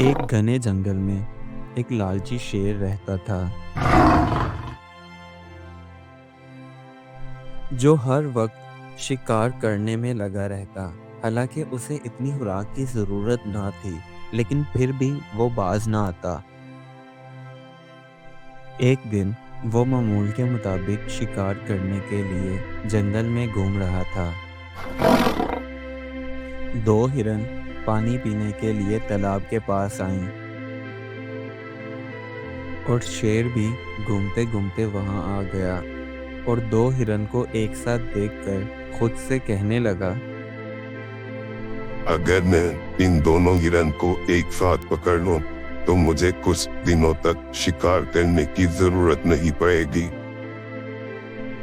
एक घने जंगल में एक लालची शेर रहता था जो हर वक्त शिकार करने में लगा रहता। हालांकि उसे इतनी खुराक की ज़रूरत ना थी, लेकिन फिर भी वो बाज ना आता। एक दिन वो मामूल के मुताबिक शिकार करने के लिए जंगल में घूम रहा था। दो हिरन पानी पीने के लिए तालाब के पास आईं और शेर भी घूमते घूमते वहां आ गया और दो हिरन को एक साथ देखकर खुद से कहने लगा। अगर मैं इन दोनों हिरन को एक साथ पकड़ लूं, तो मुझे कुछ दिनों तक शिकार करने की जरूरत नहीं पड़ेगी।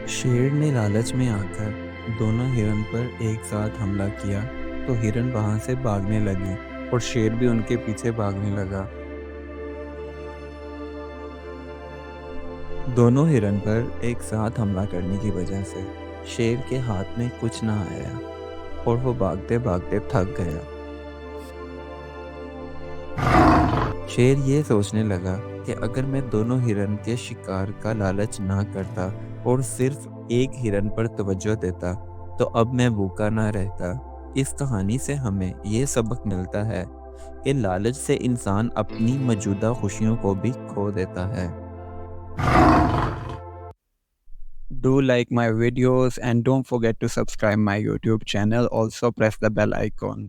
शेर ने लालच में आकर दोनों हिरन पर एक साथ हमला किया, तो हिरन वहां से भागने लगी और शेर भी उनके पीछे भागने लगा। दोनों हिरन पर एक साथ हमला करने की वजह से शेर के हाथ में कुछ ना आया और वो भागते भागते थक गया। शेर ये सोचने लगा कि अगर मैं दोनों हिरन के शिकार का लालच ना करता और सिर्फ एक हिरन पर तवज्जो देता, तो अब मैं भूखा ना रहता। इस कहानी से हमें ये सबक मिलता है कि लालच से इंसान अपनी मौजूदा खुशियों को भी खो देता है। Do like my videos and don't forget to subscribe my YouTube channel. Also press the bell icon.